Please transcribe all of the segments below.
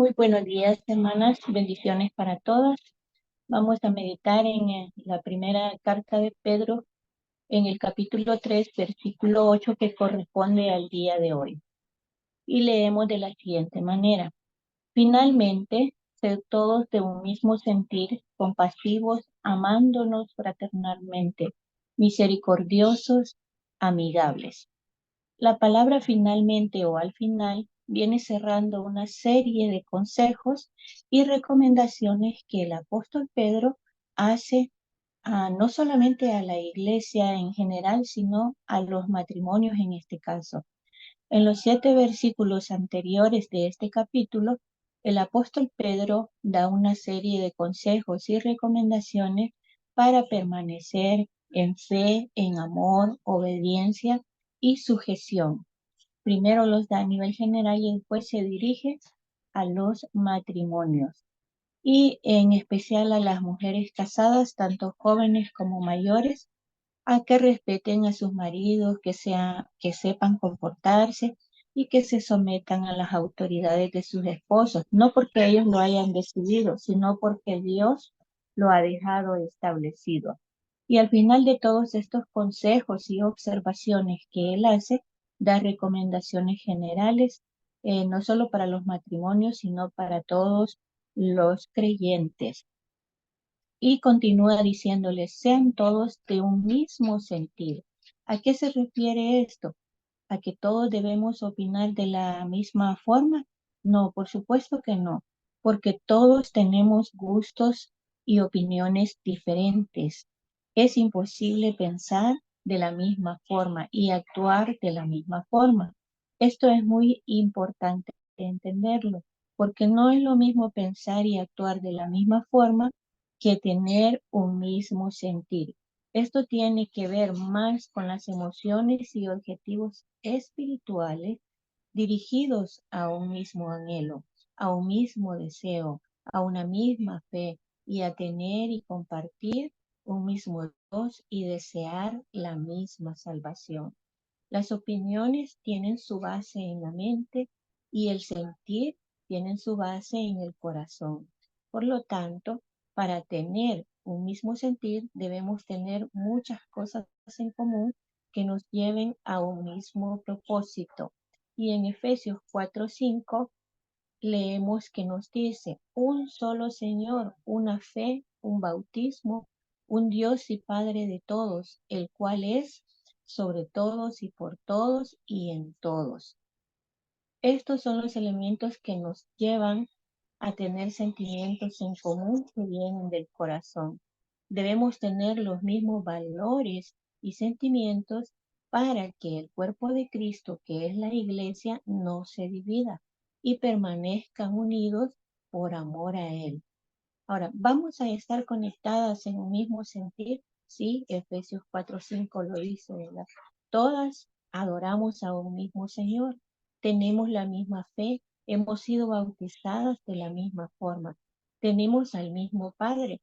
Muy buenos días, hermanas. Bendiciones para todas. Vamos a meditar en la primera carta de Pedro, en el capítulo 3, versículo 8, que corresponde al día de hoy. Y leemos de la siguiente manera. Finalmente, sed todos de un mismo sentir, compasivos, amándonos fraternalmente, misericordiosos, amigables. La palabra finalmente o al final viene cerrando una serie de consejos y recomendaciones que el apóstol Pedro hace no solamente a la iglesia en general, sino a los matrimonios en este caso. En los 7 versículos anteriores de este capítulo, el apóstol Pedro da una serie de consejos y recomendaciones para permanecer en fe, en amor, obediencia y sujeción. Primero los da a nivel general y después se dirige a los matrimonios y en especial a las mujeres casadas, tanto jóvenes como mayores, a que respeten a sus maridos, que sepan comportarse y que se sometan a las autoridades de sus esposos, no porque ellos lo hayan decidido, sino porque Dios lo ha dejado establecido. Y al final de todos estos consejos y observaciones que él hace, da recomendaciones generales, no solo para los matrimonios, sino para todos los creyentes. Y continúa diciéndoles, sean todos de un mismo sentir. ¿A qué se refiere esto? ¿A que todos debemos opinar de la misma forma? No, por supuesto que no, porque todos tenemos gustos y opiniones diferentes. Es imposible pensar de la misma forma y actuar de la misma forma. Esto es muy importante entenderlo, porque no es lo mismo pensar y actuar de la misma forma que tener un mismo sentir. Esto tiene que ver más con las emociones y objetivos espirituales dirigidos a un mismo anhelo, a un mismo deseo, a una misma fe y a tener y compartir un mismo Dios y desear la misma salvación. Las opiniones tienen su base en la mente y el sentir tienen su base en el corazón. Por lo tanto, para tener un mismo sentir debemos tener muchas cosas en común que nos lleven a un mismo propósito. Y en Efesios 4:5 leemos que nos dice, un solo Señor, una fe, un bautismo, un Dios y Padre de todos, el cual es sobre todos y por todos y en todos. Estos son los elementos que nos llevan a tener sentimientos en común que vienen del corazón. Debemos tener los mismos valores y sentimientos para que el cuerpo de Cristo, que es la iglesia, no se divida y permanezcan unidos por amor a Él. Ahora, ¿vamos a estar conectadas en un mismo sentir? Sí, Efesios 4:5 lo dice, ¿verdad? Todas adoramos a un mismo Señor, tenemos la misma fe, hemos sido bautizadas de la misma forma, tenemos al mismo Padre,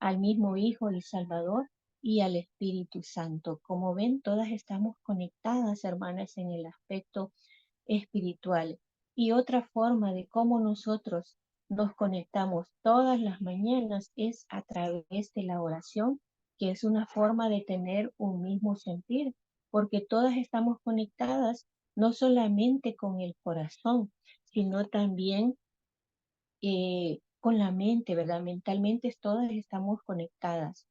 al mismo Hijo y Salvador y al Espíritu Santo. Como ven, todas estamos conectadas, hermanas, en el aspecto espiritual. Y otra forma de cómo nosotros nos conectamos todas las mañanas es a través de la oración, que es una forma de tener un mismo sentir, porque todas estamos conectadas no solamente con el corazón, sino también con la mente, ¿verdad? Mentalmente todas estamos conectadas.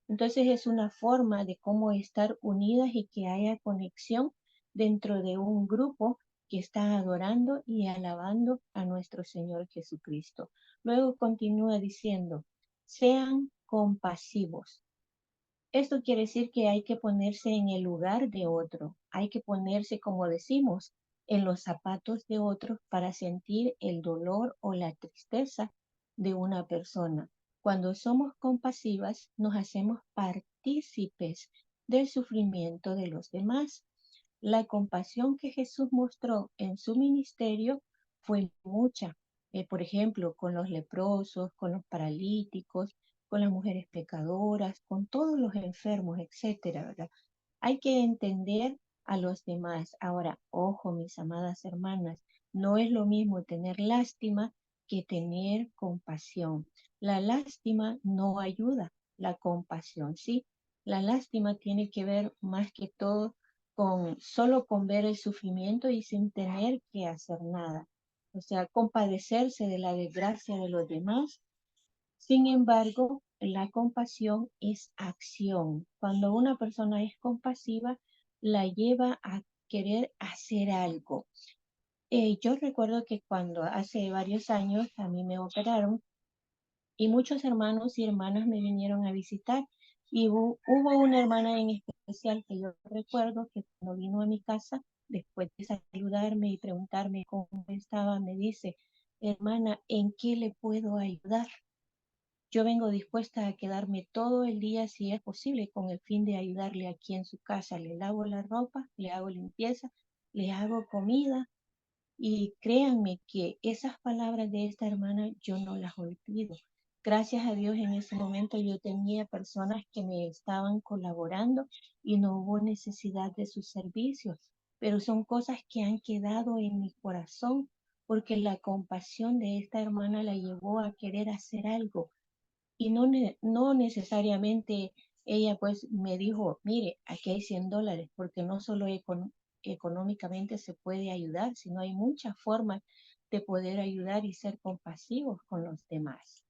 Entonces es una forma de cómo estar unidas y que haya conexión dentro de un grupo que está adorando y alabando a nuestro Señor Jesucristo. Luego continúa diciendo, sean compasivos. Esto quiere decir que hay que ponerse en el lugar de otro, hay que ponerse, como decimos, en los zapatos de otros para sentir el dolor o la tristeza de una persona. Cuando somos compasivas, nos hacemos partícipes del sufrimiento de los demás. La compasión que Jesús mostró en su ministerio fue mucha. Por ejemplo, con los leprosos, con los paralíticos, con las mujeres pecadoras, con todos los enfermos, etcétera, ¿verdad? Hay que entender a los demás. Ahora, ojo, mis amadas hermanas, no es lo mismo tener lástima que tener compasión. La lástima no ayuda, la compasión sí. La lástima tiene que ver más que todo con solo con ver el sufrimiento y sin tener que hacer nada. O sea, compadecerse de la desgracia de los demás. Sin embargo, la compasión es acción. Cuando una persona es compasiva, la lleva a querer hacer algo. Yo recuerdo que cuando hace varios años a mí me operaron y muchos hermanos y hermanas me vinieron a visitar y hubo una hermana en especial que yo recuerdo que cuando vino a mi casa, después de saludarme y preguntarme cómo estaba, me dice, hermana, ¿en qué le puedo ayudar? Yo vengo dispuesta a quedarme todo el día, si es posible, con el fin de ayudarle aquí en su casa. Le lavo la ropa, le hago limpieza, le hago comida. Y créanme que esas palabras de esta hermana yo no las olvido. Gracias a Dios en ese momento yo tenía personas que me estaban colaborando y no hubo necesidad de sus servicios, pero son cosas que han quedado en mi corazón porque la compasión de esta hermana la llevó a querer hacer algo y no necesariamente ella pues me dijo, mire, aquí hay $100, porque no solo económicamente se puede ayudar, sino hay muchas formas de poder ayudar y ser compasivos con los demás.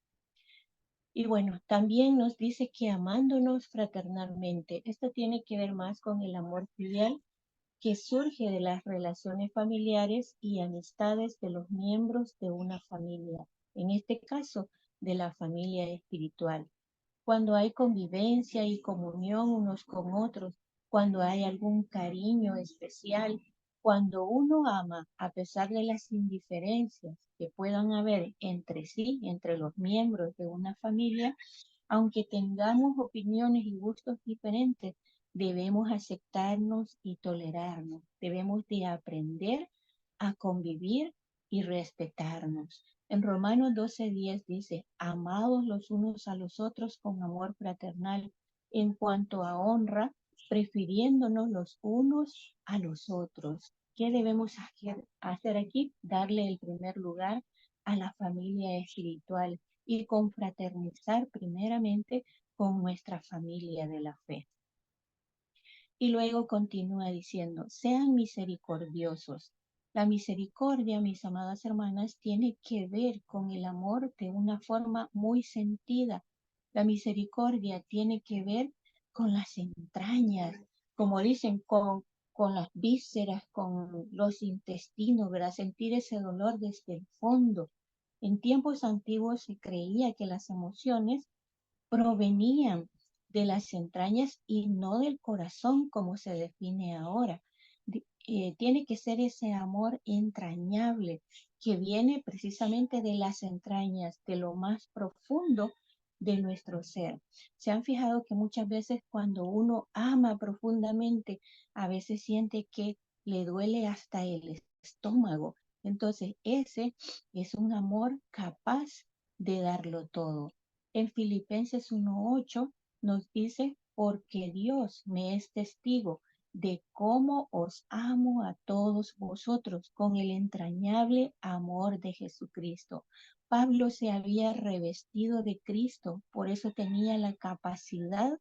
Y bueno, también nos dice que amándonos fraternalmente, esto tiene que ver más con el amor filial que surge de las relaciones familiares y amistades de los miembros de una familia, en este caso, de la familia espiritual. Cuando hay convivencia y comunión unos con otros, cuando hay algún cariño especial, cuando uno ama a pesar de las indiferencias que puedan haber entre sí, entre los miembros de una familia, aunque tengamos opiniones y gustos diferentes, debemos aceptarnos y tolerarnos. Debemos de aprender a convivir y respetarnos. En Romanos 12:10 dice, amados los unos a los otros con amor fraternal, en cuanto a honra, prefiriéndonos los unos a los otros. ¿Qué debemos hacer aquí? Darle el primer lugar a la familia espiritual y confraternizar primeramente con nuestra familia de la fe. Y luego continúa diciendo, sean misericordiosos. La misericordia, mis amadas hermanas, tiene que ver con el amor de una forma muy sentida. La misericordia tiene que ver con las entrañas, como dicen, con las vísceras, con los intestinos, ¿verdad? Sentir ese dolor desde el fondo. En tiempos antiguos se creía que las emociones provenían de las entrañas y no del corazón como se define ahora. Tiene que ser ese amor entrañable que viene precisamente de las entrañas, de lo más profundo de nuestro ser. Se han fijado que muchas veces cuando uno ama profundamente, a veces siente que le duele hasta el estómago. Entonces, ese es un amor capaz de darlo todo. En Filipenses 1:8 nos dice, porque Dios me es testigo de cómo os amo a todos vosotros con el entrañable amor de Jesucristo. Pablo se había revestido de Cristo, por eso tenía la capacidad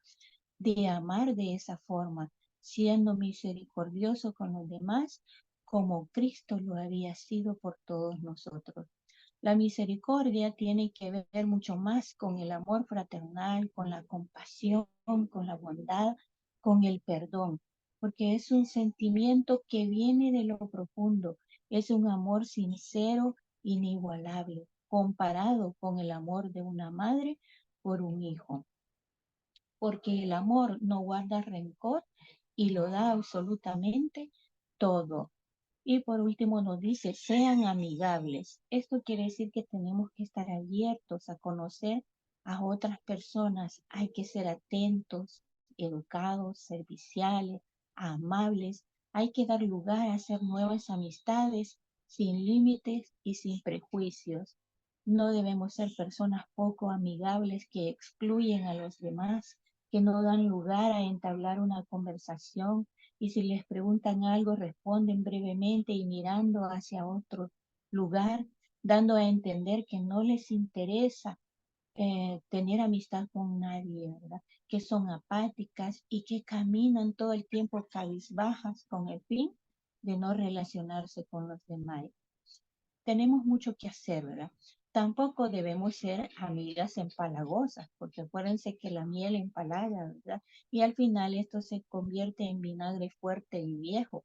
de amar de esa forma, siendo misericordioso con los demás, como Cristo lo había sido por todos nosotros. La misericordia tiene que ver mucho más con el amor fraternal, con la compasión, con la bondad, con el perdón, porque es un sentimiento que viene de lo profundo, es un amor sincero, inigualable, comparado con el amor de una madre por un hijo, porque el amor no guarda rencor y lo da absolutamente todo. Y por último nos dice, sean amigables. Esto quiere decir que tenemos que estar abiertos a conocer a otras personas. Hay que ser atentos, educados, serviciales, amables. Hay que dar lugar a hacer nuevas amistades sin límites y sin prejuicios. No debemos ser personas poco amigables que excluyen a los demás, que no dan lugar a entablar una conversación y si les preguntan algo responden brevemente y mirando hacia otro lugar. dando a entender que no les interesa tener amistad con nadie, ¿verdad? Que son apáticas y que caminan todo el tiempo cabizbajas con el fin de no relacionarse con los demás. Tenemos mucho que hacer, ¿verdad? Tampoco debemos ser amigas empalagosas, porque acuérdense que la miel empalaga, ¿verdad? Y al final esto se convierte en vinagre fuerte y viejo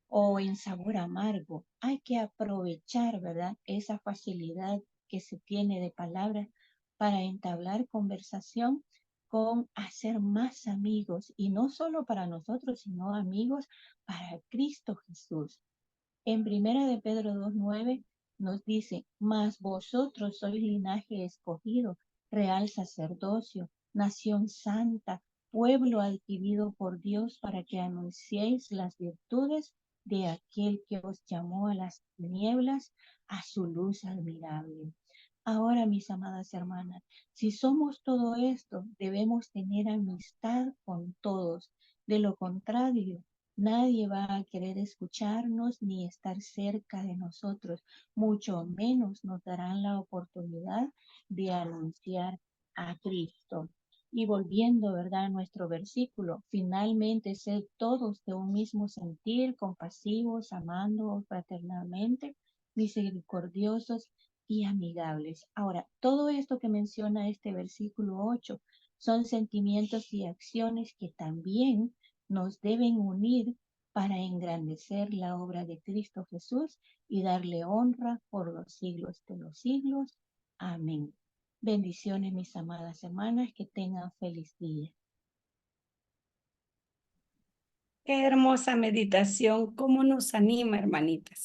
o en sabor amargo. Hay que aprovechar, ¿verdad? Esa facilidad que se tiene de palabras para entablar conversación con hacer más amigos y no solo para nosotros, sino amigos para Cristo Jesús. En primera de Pedro 2:9 nos dice, mas vosotros sois linaje escogido, real sacerdocio, nación santa, pueblo adquirido por Dios para que anunciéis las virtudes de aquel que os llamó a las tinieblas, a su luz admirable. Ahora, mis amadas hermanas, si somos todo esto, debemos tener amistad con todos. De lo contrario, nadie va a querer escucharnos ni estar cerca de nosotros, mucho menos nos darán la oportunidad de anunciar a Cristo. Y volviendo, ¿verdad?, a nuestro versículo, finalmente ser todos de un mismo sentir, compasivos, amando fraternalmente, misericordiosos y amigables. Ahora, todo esto que menciona este versículo 8 son sentimientos y acciones que también nos deben unir para engrandecer la obra de Cristo Jesús y darle honra por los siglos de los siglos. Amén. Bendiciones, mis amadas hermanas, que tengan feliz día. Qué hermosa meditación, cómo nos anima, hermanitas.